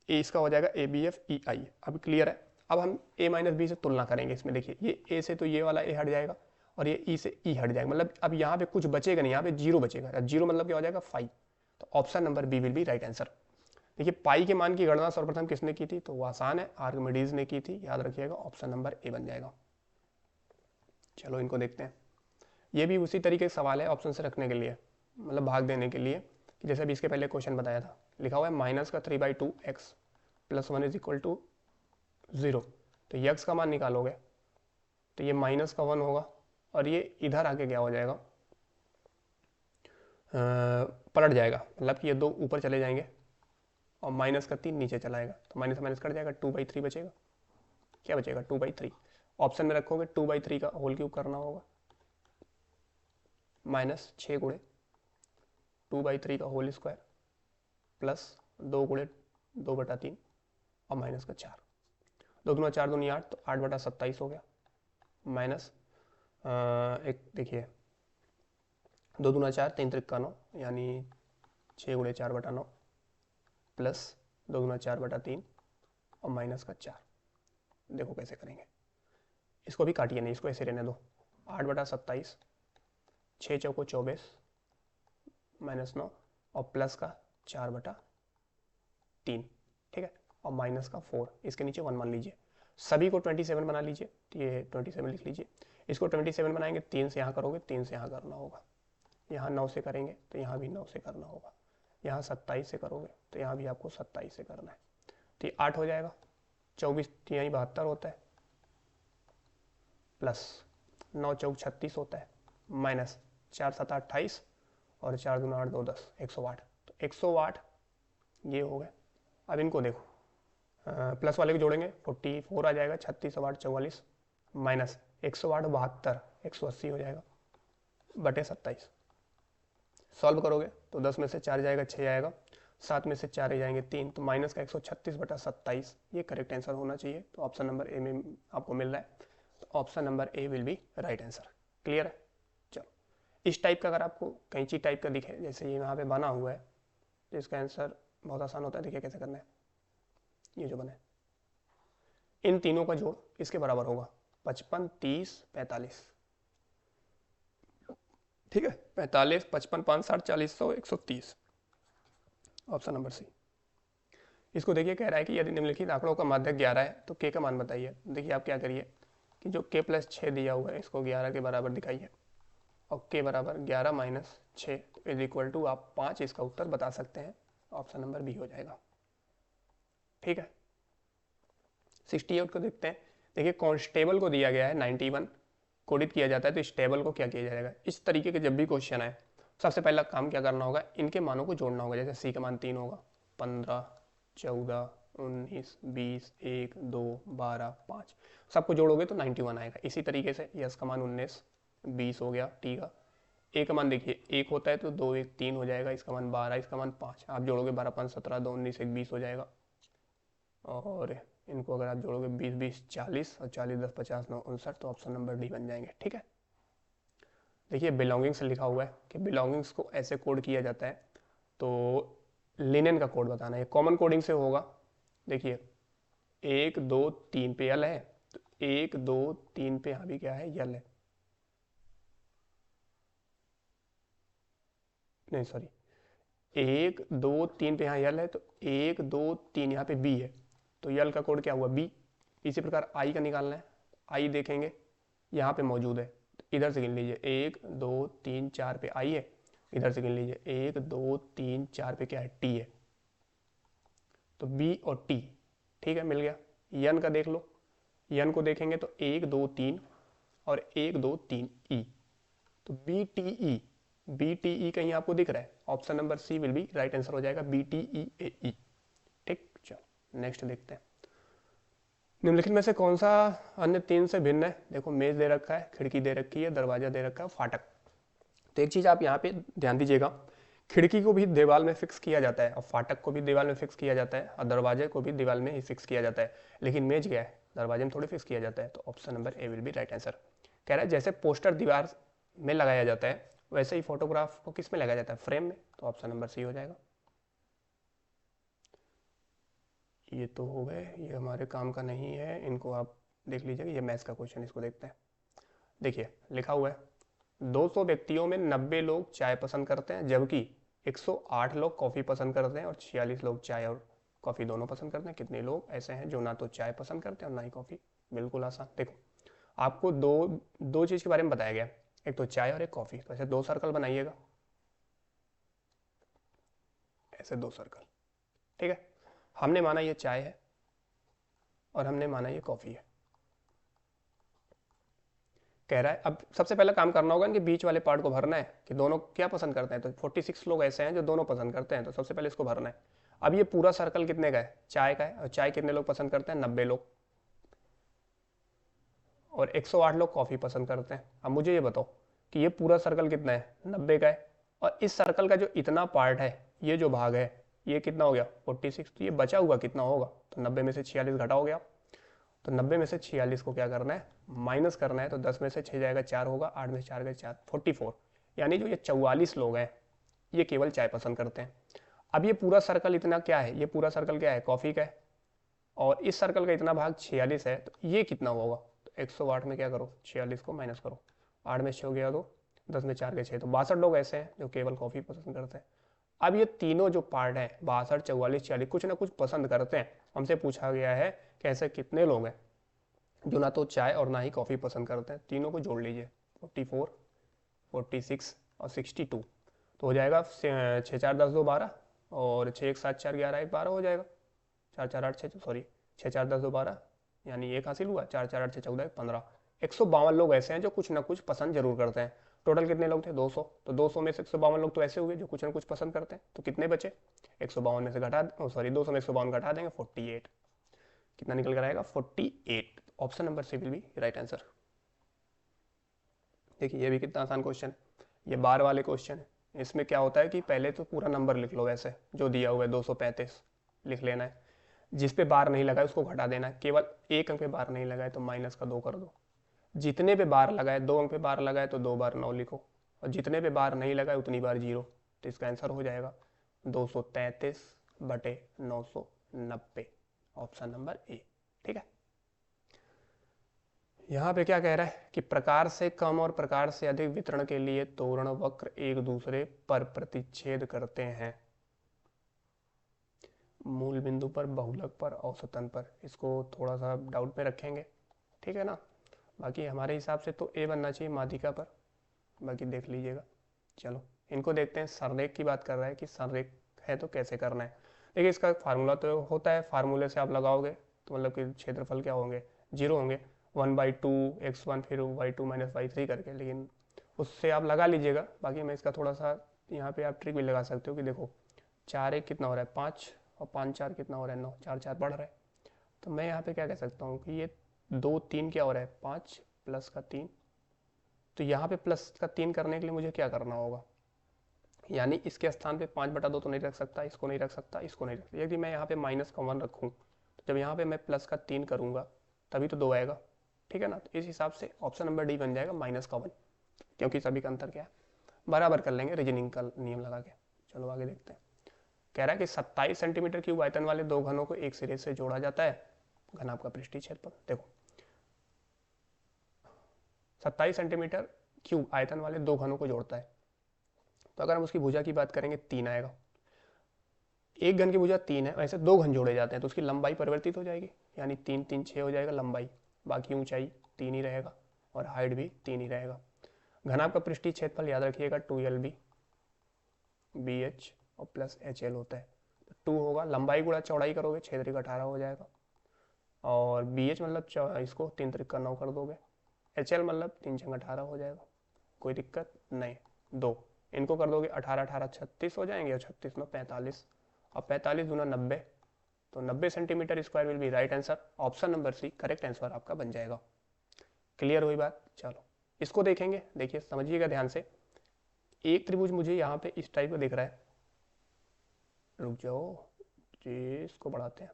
ए इसका हो जाएगा ए बी एफ ई आई। अब क्लियर है। अब हम ए माइनस बी से तुलना करेंगे। इसमें देखिए ये ए से तो ये वाला ए हट जाएगा और ये ई से ई हट जाएगा, मतलब अब यहाँ पे कुछ बचेगा नहीं, यहाँ पे जीरो बचेगा। जीरो मतलब क्या हो जाएगा, 5। तो option number B will be right answer. देखिए पाई के मान की गणना सर्वप्रथम किसने की थी, तो वो आसान है, आर्किमिडीज ने की थी, याद रखिएगा, ऑप्शन नंबर ए बन जाएगा। चलो इनको देखते हैं। ये भी उसी तरीके का सवाल है ऑप्शन से रखने के लिए, मतलब भाग देने के लिए, कि जैसे अभी इसके पहले क्वेश्चन बताया था, लिखा हुआ है माइनस का 3/2 x plus 1 is equal to 0। तो ये एक्स का मान निकालोगे तो ये माइनस का 1 होगा और ये इधर आके क्या हो जाएगा, पलट जाएगा, मतलब कि ये 2 ऊपर चले जाएंगे और माइनस का 3 नीचे चलाएगा, तो माइनस माइनस कट जाएगा, 2/3 बचेगा। क्या बचेगा, 2/3। ऑप्शन में रखोगे 2/3 का होल क्यूब करना होगा, माइनस 6 गुणे 2/3 का होल स्क्वायर प्लस 2 गुणे 2/3 और माइनस का 4। 2 दूना 4 दूनी 8, तो 8/27 हो गया, माइनस एक देखिए 2 दूना 4, 3 त्रिक का 9, यानी 6 गुणे 4/9 प्लस 2 दूना 4/3 और माइनस का 4। देखो कैसे करेंगे, इसको भी काटिए नहीं, इसको ऐसे रहने दो। 8/27, 6 चौको 24 माइनस 9 और प्लस का 4/3, ठीक है, और माइनस का 4, इसके नीचे 1 मान लीजिए। सभी को 27 बना लीजिए, तो ये 27 लिख लीजिए। इसको 27 बनाएंगे, 3 से यहाँ करोगे, 3 से यहाँ करना होगा, यहाँ 9 से करेंगे तो यहाँ भी 9 से करना होगा, यहाँ 27 से करोगे तो यहाँ भी आपको 27 से करना है, तो ये 8 हो जाएगा। 24 यहीं 72 होता है, प्लस 9 चौक 36 होता है, माइनस 4 7 28 और 4 दूना 8 2 10, 108। तो 108 ये हो गए। अब इनको देखो, प्लस वाले को जोड़ेंगे 44 आ जाएगा, 36 और 8 44, माइनस 108 72, 180 हो जाएगा बटे 27। सॉल्व करोगे तो 10 में से 4 जाएगा 6 आएगा, 7 में से 4 ही जाएंगे 3, तो माइनस का 136/27 ये करेक्ट आंसर होना चाहिए। तो ऑप्शन नंबर ए में आपको मिल रहा है, तो option number A will be right answer. Clear है। चलो इस टाइप का अगर आपको कैंची टाइप का दिखे, जैसे ये यहाँ पे बना हुआ है, तो इसका आंसर बहुत आसान होता है। देखिए कैसे करना है, ये जो बना है इन तीनों का जोड़ इसके बराबर होगा, 55 30 45, ठीक है, 45 55 5 60 40 100 130, ऑप्शन नंबर सी। इसको देखिए कह रहा है कि यदि निम्नलिखित आंकड़ों का माध्य 11 है तो के का मान बताइए। देखिए आप क्या करिए कि जो के प्लस 6 दिया हुआ है इसको 11 के बराबर दिखाइए, और के बराबर 11 माइनस 6 इज इक्वल टू आप 5 इसका उत्तर बता सकते हैं, ऑप्शन नंबर बी हो जाएगा। ठीक है, 68 को देखते हैं। देखिए कांस्टेबल को दिया गया है 91, कोडित किया जाता है, तो इस टेबल को क्या किया जाएगा, इस तरीके के जब भी क्वेश्चन आए सबसे पहला काम क्या करना होगा, इनके मानों को जोड़ना होगा। जैसे सी का मान 3 होगा, 15 14 19 20 1 2 12 5, सबको जोड़ोगे तो 91 आएगा। इसी तरीके से यस का मान 19 20 हो गया, टी का ए का मान देखिए 1 होता है तो 2 1 3 हो जाएगा, इसका मान 12, इसका मान 5, आप जोड़ोगे 12 5 17, 2 19 1 20 हो जाएगा। और इनको अगर आप जोड़ोगे 20 20 40 और 40 10 50 9 59, तो ऑप्शन नंबर डी बन जाएंगे। ठीक है, देखिए बिलोंगिंग्स लिखा हुआ है कि बिलोंगिंग्स को ऐसे कोड किया जाता है, तो लिनेन का कोड बताना है, कॉमन कोडिंग से होगा। देखिए 1 2 3 पे यल है, तो 1 2 3 पे यहाँ भी क्या है, यल है, नहीं सॉरी, 1 2 3 पे यहाँ यल है, तो 1 2 3 यहाँ पे बी है, तो यल का कोड क्या हुआ, बी। इसी प्रकार आई का निकालना है, आई देखेंगे यहाँ पे मौजूद है, तो इधर से गिन लीजिए 1 2 3 4 पे आई है, इधर से गिन लीजिए 1 2 3 4 पे क्या है, टी है, तो बी और टी। ठीक है, मिल गया। यन का देख लो, यन को देखेंगे तो 1 2 3 और 1 2 3 ई, तो B T E, B T E कहीं आपको दिख रहा है, option number C will be right answer हो जाएगा, बी टी ई ए ई। ठीक, चलो नेक्स्ट देखते हैं। निम्नलिखित में से कौन सा अन्य तीन से भिन्न है? देखो मेज दे रखा है, खिड़की दे रखी है, दरवाजा दे रखा है, फाटक। तो एक चीज आप यहाँ पे ध्यान दीजिएगा, खिड़की को भी दीवार में फिक्स किया जाता है और फाटक को भी दीवार में फिक्स किया जाता है और दरवाजे को भी दीवार में ही फिक्स किया जाता है, लेकिन मेज क्या है, दरवाजे में थोड़ी फिक्स किया जाता है, तो option number A will be right answer. कह रहा है जैसे पोस्टर दीवार में लगाया जाता है वैसे ही फोटोग्राफ को किस में लगाया जाता है, फ्रेम में, तो ऑप्शन नंबर सी हो जाएगा। ये तो हो गए, ये हमारे काम का नहीं है, इनको आप देख लीजिएगा, ये मैथ्स का क्वेश्चन, इसको देखते हैं। देखिए लिखा हुआ है 200 व्यक्तियों में 90 लोग चाय पसंद करते हैं, जबकि 108 लोग कॉफ़ी पसंद करते हैं और 46 लोग चाय और कॉफ़ी दोनों पसंद करते हैं। कितने लोग ऐसे हैं जो ना तो चाय पसंद करते हैं और ना ही कॉफ़ी? बिल्कुल आसान। देखो आपको दो दो चीज़ के बारे में बताया गया, एक तो चाय और एक कॉफ़ी, तो ऐसे दो सर्कल बनाइएगा, ऐसे दो सर्कल। ठीक है, हमने माना ये चाय है और हमने माना ये कॉफ़ी है। कह रहा है अब सबसे पहला काम करना होगा इनके बीच वाले पार्ट को भरना है कि दोनों क्या पसंद करते हैं, तो 46 लोग ऐसे हैं जो दोनों पसंद करते हैं, तो सबसे पहले इसको भरना है। अब ये पूरा सर्कल कितने का है, चाय का है, और चाय कितने लोग पसंद करते हैं, 90 लोग, और 108 लोग कॉफ़ी पसंद करते हैं। अब मुझे ये बताओ कि ये पूरा सर्कल कितना है, 90 का है, और इस सर्कल का जो इतना पार्ट है, ये जो भाग है, ये कितना हो गया 46, तो ये बचा हुआ कितना होगा, तो 90 में से 46 घटा हो गया, तो 90 में से 46 को क्या करना है, माइनस करना है, तो 10 में से 6 जाएगा 4 होगा, 8 में से 4 गए 4, 44। यानी जो ये 44 लोग हैं ये केवल चाय पसंद करते हैं। अब ये पूरा सर्कल इतना क्या है, ये पूरा सर्कल क्या है, कॉफ़ी का है, और इस सर्कल का इतना भाग 46 है, तो ये कितना होगा, तो 108 में क्या करो, 46 को माइनस करो, 8 में 6 हो गया 2, 10 में 4 गए 6, तो 62 लोग ऐसे हैं जो केवल कॉफ़ी पसंद करते हैं। अब ये तीनों जो पार्ट हैं 62 44 46 कुछ ना कुछ पसंद करते हैं, हमसे पूछा गया है कि ऐसे कितने लोग हैं जो ना तो चाय और ना ही कॉफ़ी पसंद करते हैं। तीनों को जोड़ लीजिए, 44 46 और 62, तो हो जाएगा 6 4 10 2 12, और 6 1 7 4 11 1 12 हो जाएगा, 4 4 8 6 सॉरी 6 4 10 2 12, यानी एक हासिल हुआ, 4 4 8 6 14 15। 152 लोग ऐसे हैं जो कुछ ना कुछ पसंद जरूर करते हैं। टोटल कितने लोग थे, 200, तो 200 में से 152 लोग तो ऐसे हुए जो कुछ ना कुछ पसंद करते हैं, तो कितने बचे, 152 में से घटा सॉरी 200 में 152 घटा देंगे, 48, कितना निकल कर आएगा 48। Option number C will be right answer. देखिए ये भी कितना आसान क्वेश्चन है, ये बार वाले क्वेश्चन है। इसमें क्या होता है कि पहले तो पूरा नंबर लिख लो, वैसे जो दिया हुआ है 235 लिख लेना है, जिस पे बार नहीं लगा है उसको घटा देना है, केवल एक अंक पे बार नहीं लगा है तो माइनस का 2 कर दो, जितने पे बार लगा है 2 अंक पे बार लगा है तो 2 बार 9 लिखो, और जितने पे बार नहीं लगा है उतनी बार 0, तो इसका आंसर हो जाएगा 233 बटे 990, ऑप्शन नंबर ए। ठीक है, यहाँ पे क्या कह रहा है कि प्रकार से कम और प्रकार से अधिक वितरण के लिए तोरण वक्र एक दूसरे पर प्रतिच्छेद करते हैं, मूल बिंदु पर, बहुलक पर, औसतन पर। इसको थोड़ा सा डाउट में रखेंगे, ठीक है ना। बाकी हमारे हिसाब से तो ए बनना चाहिए माध्यिका पर, बाकी देख लीजिएगा। चलो इनको देखते हैं। संरेख की बात कर रहा है कि संरेख है तो कैसे करना है। देखिए इसका फार्मूला तो होता है, फार्मूले से आप लगाओगे तो मतलब कि क्षेत्रफल क्या होंगे, 0 होंगे, 1/2 x1 फिर y2 माइनस y3 करके, लेकिन उससे आप लगा लीजिएगा। बाकी मैं इसका थोड़ा सा यहाँ पे आप ट्रिक भी लगा सकते हो कि देखो 4 1 कितना हो रहा है 5, और 5 4 कितना हो रहा है 9, 4 4 बढ़ रहा है, तो मैं यहाँ पे क्या कह सकता हूँ कि ये 2 3 क्या हो रहा है 5 प्लस का 3, तो यहाँ पे प्लस का 3 करने के लिए मुझे क्या करना होगा, यानी इसके स्थान पे 5/2 तो नहीं रख सकता, इसको नहीं रख सकता, इसको नहीं रख सकता। यदि मैं यहाँ पे -1 रखूँ तो जब यहाँ पे मैं प्लस का 3 करूँगा तभी तो 2 आएगा, ठीक है ना। तो इस हिसाब से ऑप्शन नंबर डी बन जाएगा -1, क्योंकि सभी का अंतर क्या है, बराबर कर लेंगे रीजनिंग का नियम लगा के। चलो आगे देखते हैं। कह रहा है कि 27 सेंटीमीटर क्यूब आयतन वाले दो घनों को एक सिरे से जोड़ा जाता है। घन आपका पृष्ठीय क्षेत्रफल देखो, 27 सेंटीमीटर क्यूब आयतन वाले दो घनों को जोड़ता है। तो अगर हम उसकी भुजा की बात करेंगे 3 आएगा। एक घन की भुजा 3 है, वैसे दो घन जोड़े जाते हैं तो उसकी लंबाई परिवर्तित हो जाएगी, यानी 3 3 6 हो जाएगा लंबाई, बाकी ऊंचाई 3 ही रहेगा और हाइट भी 3 ही रहेगा। घन आपका पृष्ठीय क्षेत्रफल याद रखिएगा 2LB BH और प्लस HL होता है। तो 2 होगा, लंबाई गुणा चौड़ाई करोगे 6 3 18 हो जाएगा, और BH मतलब इसको 3 3 9 कर दोगे, HL मतलब 3 6 18 हो जाएगा, कोई दिक्कत नहीं। 2 इनको कर दोगे 18 18 36 हो जाएंगे, और 36 में 45, और 45 गुना 90, तो 90 centimetre square will be right answer. Option number C correct answer आपका बन जाएगा। क्लियर हुई बात। चलो इसको देखेंगे, देखिए समझिएगा ध्यान से। एक त्रिभुज मुझे यहाँ पे इस टाइप का दिख रहा है, रुक जाओ जी, इसको बढ़ाते हैं।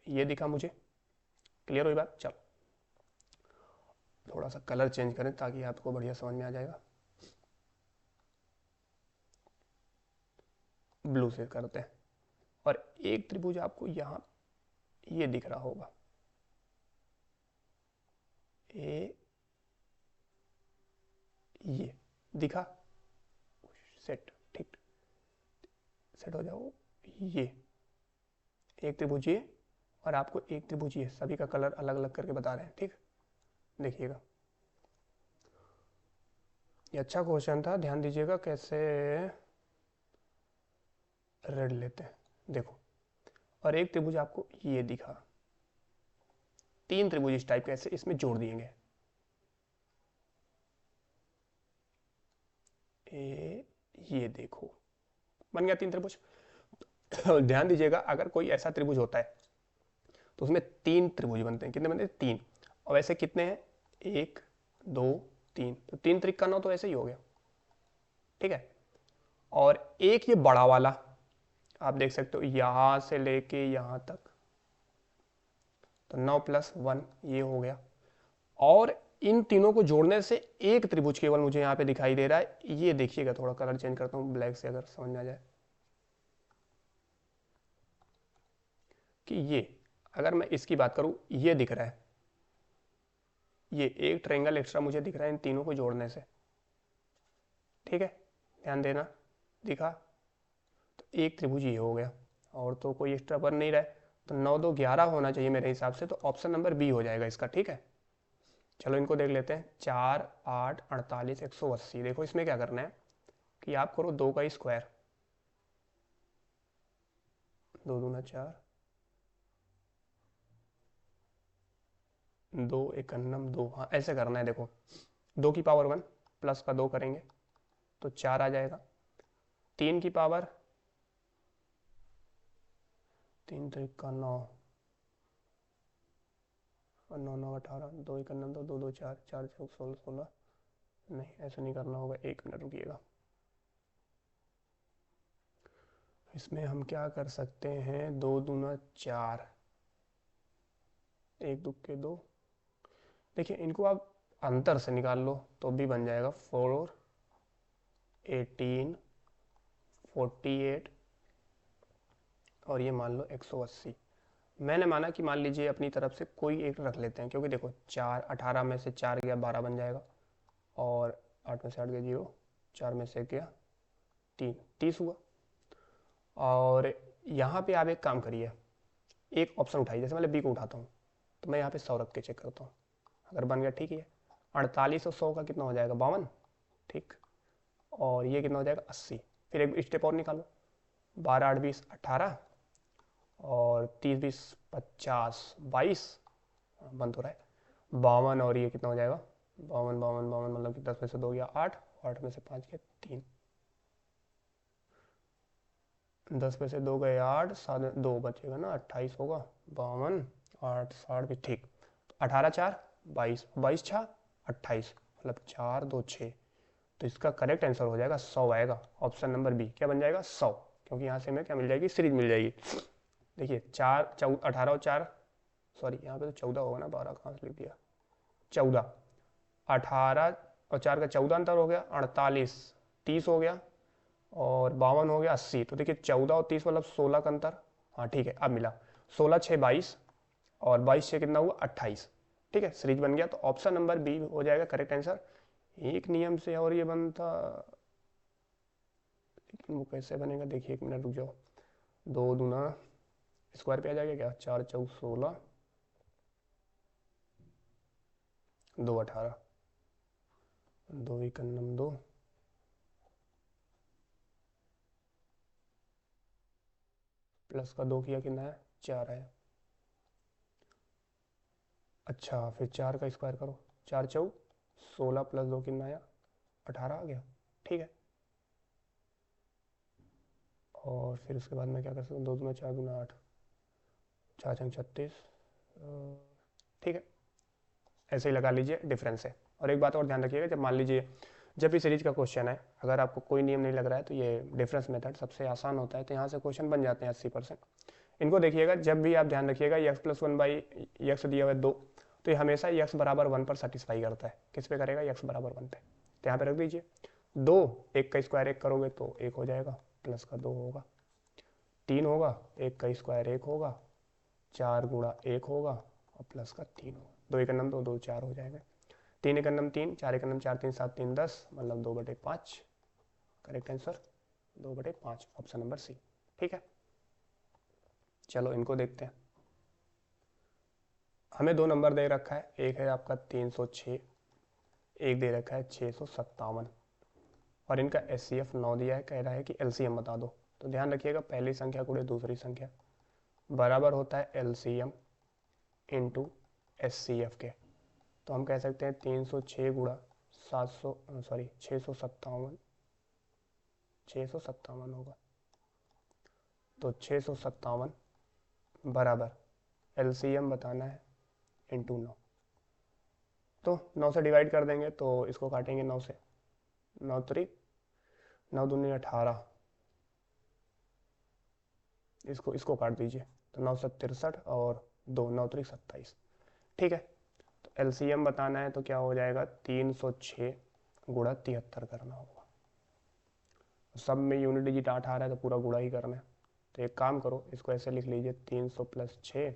ये दिखा मुझे, क्लियर हुई बात। चलो थोड़ा सा कलर चेंज करें ताकि आपको बढ़िया समझ में आ जाएगा, ब्लू से करते हैं। और एक त्रिभुज आपको यहाँ ये दिख रहा होगा, ये दिखा, सेट, ठीक, सेट हो जाओ। ये एक त्रिभुज ये, और आपको एक त्रिभुज ये, सभी का कलर अलग अलग करके बता रहे हैं, ठीक। देखिएगा ये अच्छा क्वेश्चन था, ध्यान दीजिएगा कैसे रेड लेते हैं। देखो, और एक त्रिभुज आपको ये दिखा, 3 त्रिभुज इस टाइप के ऐसे इसमें जोड़ दिए गए, ये देखो बन गया 3 त्रिभुज। ध्यान दीजिएगा अगर कोई ऐसा त्रिभुज होता है तो उसमें 3 त्रिभुज बनते हैं। कितने बनते हैं? 3। और वैसे कितने हैं? 1 2 3, तो 3 त्रिक का 9 तो ऐसे ही हो गया, ठीक है। और एक ये बड़ा वाला आप देख सकते हो यहां से लेके यहां तक, तो 9 + 1 ये हो गया। और इन तीनों को जोड़ने से एक त्रिभुज केवल मुझे यहाँ पे दिखाई दे रहा है, ये देखिएगा, थोड़ा कलर चेंज करता हूँ ब्लैक से अगर समझ में आ जाए कि ये, अगर मैं इसकी बात करूँ ये दिख रहा है, ये एक ट्रायंगल एक्स्ट्रा मुझे दिख रहा है इन तीनों को जोड़ने से, ठीक है, ध्यान देना, दिखा। तो एक त्रिभुज ये हो गया, और तो कोई एक्स्ट्रा बन नहीं रहा है, तो 9 2 11 होना चाहिए मेरे हिसाब से, तो ऑप्शन नंबर बी हो जाएगा इसका, ठीक है। चलो इनको देख लेते हैं, 4 8 48 180। देखो इसमें क्या करना है कि आप करो 2 का स्क्वायर, 2 दूना 4, 2 एकन्नम 2, हाँ ऐसे करना है। देखो 2 की पावर 1 प्लस का 2 करेंगे तो 4 आ जाएगा, 3 की पावर 3 3 का 9, और 9 9 18, 2 एकन्नम 2 2 2 4 4 6 16 16, नहीं ऐसा नहीं करना होगा, 1 मिनट रुकिएगा। इसमें हम क्या कर सकते हैं, 2 दूना 4, 1 2 2, देखिए इनको आप अंतर से निकाल लो तो भी बन जाएगा, 4 18 48, और ये मान लो 180। मैंने माना कि मान लीजिए अपनी तरफ से कोई एक रख लेते हैं, क्योंकि देखो 4 18 में से 4 गया 12 बन जाएगा, और 8 में से 8 गया 0, 4 में से गया 3, 30 हुआ। और यहाँ पे आप एक काम करिए, एक ऑप्शन उठाइए, जैसे मैं बी को उठाता हूँ तो मैं यहाँ पे 100 रख के चेक करता हूँ, अगर बन गया ठीक है। 48 और 100 का कितना हो जाएगा? 52, ठीक। और ये कितना हो जाएगा? 80। फिर एक स्टेप और निकालो, 12 8 20 18, और 30 20 50 22, बंद हो रहा है, 52, और ये कितना हो जाएगा? 52 52 52, मतलब कि 10 में से 2 गया 8, 8 में से 5 गया 3, 10 में से 2 गए 8, 7 2 बचेगा ना, 28 होगा, 52 8 60 भी, ठीक। 18 4 22, 22 छा 28, मतलब 4 2 6। तो इसका करेक्ट आंसर हो जाएगा 100 आएगा, ऑप्शन नंबर बी। क्या बन जाएगा 100, क्योंकि यहाँ से हमें क्या मिल जाएगी, सीरीज मिल जाएगी। देखिए 4 18 और 4, सॉरी यहाँ पे तो 14 होगा ना, 12 कहाँ से लिख दिया, 14, 18 और 4 का 14 अंतर हो गया, 48, 30 हो गया, और 52 हो गया, 80। तो देखिए 14 और 30 मतलब 16 का अंतर। हाँ ठीक है, अब मिला। 16 6 22, और 22 से कितना हुआ 28। ठीक है, सीरीज बन गया। तो ऑप्शन नंबर बी हो जाएगा करेक्ट आंसर। एक नियम से और ये बनता, लेकिन वो कैसे बनेगा, देखिए एक मिनट रुक जाओ। 2 दूना स्क्वायर पे आ जाएगा क्या, 4 चौक 16, 2 18, 2 इकन्नम 2, प्लस का 2 किया कितना है, 4 है। अच्छा फिर 4 का स्क्वायर करो, 4 चौक 16 प्लस 2 कितना आया, 18 आ गया। ठीक है, और फिर उसके बाद मैं क्या कर सकता हूँ, 2 दूना 4 दूना 8, 4 छंग 36। ठीक है, ऐसे ही लगा लीजिए डिफरेंस है। और एक बात और ध्यान रखिएगा, जब मान लीजिए जब भी सीरीज का क्वेश्चन है, अगर आपको कोई नियम नहीं लग रहा है तो ये डिफरेंस मेथड सबसे आसान होता है, तो यहाँ से क्वेश्चन बन जाते हैं 80%। इनको देखिएगा, जब भी आप ध्यान रखिएगा यक्स प्लस 1 बाई यक्स दिया हुआ है 2, तो ये हमेशा यक्स बराबर 1 पर सेटिस्फाई करता है। किस पे करेगा, यक्स बराबर 1 पे। तो यहाँ पे रख दीजिए 2, 1 का स्क्वायर 1 करोगे तो 1 हो जाएगा, प्लस का 2 होगा, 3 होगा, 1 का स्क्वायर 1 होगा, 4 गुणा 1 होगा, और प्लस का 3 होगा, 2 एक नम 2 2 4 हो जाएगा, 3 एक नम 3, 4 एक नम 4 3 7 3 10, मतलब 2/5। Correct answer 2/5, option number C. ठीक है, चलो इनको देखते हैं। हमें दो नंबर दे रखा है, एक है आपका 306, एक दे रखा है 657, और इनका SCF 9 दिया है, कह रहा है कि LCM बता दो। तो ध्यान रखिएगा, पहली संख्या गुणे दूसरी संख्या बराबर होता है LCM इंटू SCF के। तो हम कह सकते हैं 306 गुणा 700, सॉरी 657, 657 होगा। तो 657 बराबर LCM बताना है इंटू 9। तो 9 से डिवाइड कर देंगे, तो इसको काटेंगे 9 से, 9 3, 9 दूनी 18, इसको इसको काट दीजिए, तो 9 से 63, और 2 9 3 27। ठीक है, तो LCM बताना है तो क्या हो जाएगा, 306 गुणा 73 करना होगा। सब में यूनिट डिजिट 8 आ रहा है तो पूरा गुणा ही करना है। तो एक काम करो, इसको ऐसे लिख लीजिए, 300 प्लस 6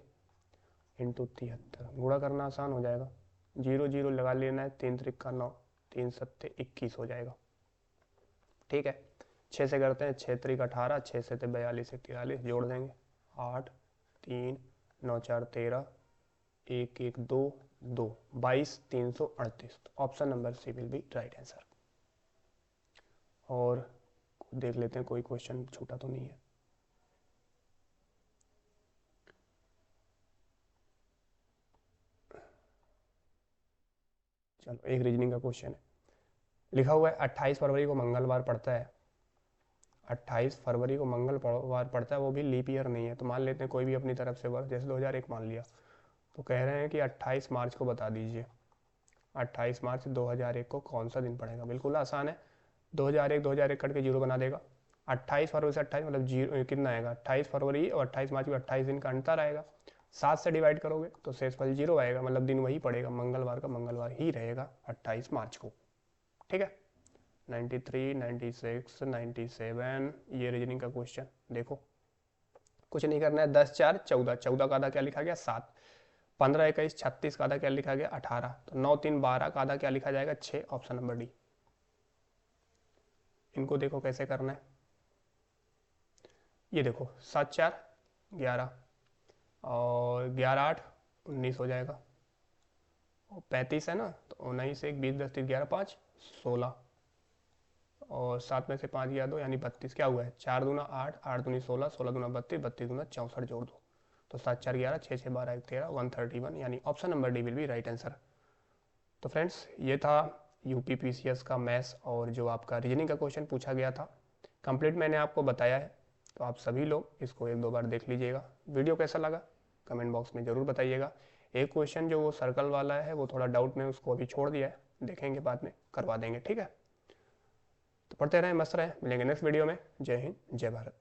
इंटू 73। गुणा करना आसान हो जाएगा, 0 0 लगा लेना है, 3 त्रिक का 9, 3 सत्ते 21 हो जाएगा। ठीक है, 6 से करते हैं, 6 त्रिक 18, 6 से 42 43 जोड़ देंगे, 8 3 9 4 13, 1 1 2 2 22 338। Option number C will be right answer. और देख लेते हैं कोई क्वेश्चन छूटा तो नहीं है। चलो एक रीजनिंग का क्वेश्चन है, लिखा हुआ है 28 फरवरी को मंगलवार पड़ता है, 28 फरवरी को मंगलवार पड़ता है, वो भी लीप ईयर नहीं है। तो मान लेते हैं कोई भी अपनी तरफ से वर्ष, जैसे 2001 मान लिया, तो कह रहे हैं कि 28 मार्च को बता दीजिए, 28 मार्च 2001 को कौन सा दिन पड़ेगा। बिल्कुल आसान है, 2001 कट के जीरो बना देगा, 28 फरवरी से 28 मतलब जीरो कितना आएगा, 28 फरवरी और 28 मार्च में 28 दिन का अंतर आएगा, 7 से डिवाइड करोगे तो शेषफल जीरो आएगा, मतलब दिन वही पड़ेगा, मंगलवार का मंगलवार ही रहेगा 28 मार्च को। ठीक है, 93 96 97, ये रीजनिंग का क्वेश्चन देखो, कुछ नहीं करना है, 10 4 14, 14 का आधा क्या लिखा गया 7, 15 21 36 का आधा क्या लिखा गया 18, तो 9 3 12 का आधा क्या लिखा जाएगा 6, ऑप्शन नंबर डी। इनको देखो कैसे करना है, ये देखो 7 4 11, और 11 8 19 हो जाएगा, और 35 है ना, तो 19 1 20 10 3 11 5 16, और 7 में से 5 गया 2 यानी 32, क्या हुआ है 4 दूना 8, 8 दूनी 16, 16 दूना 32, 32 दूना 64 जोड़ दो, तो 7 4 11, 6 6 12 1 13, 131, यानी option number D will be right answer. तो फ्रेंड्स ये था UPPCS का मैथ्स और जो आपका रीजनिंग का क्वेश्चन पूछा गया था, कंप्लीट मैंने आपको बताया है। तो आप सभी लोग इसको एक दो बार देख लीजिएगा। वीडियो कैसा लगा कमेंट बॉक्स में ज़रूर बताइएगा। एक क्वेश्चन जो वो सर्कल वाला है वो थोड़ा डाउट में, उसको अभी छोड़ दिया है, देखेंगे बाद में करवा देंगे, ठीक है। तो पढ़ते रहें, मस्त रहें, मिलेंगे नेक्स्ट वीडियो में। जय हिंद, जय भारत।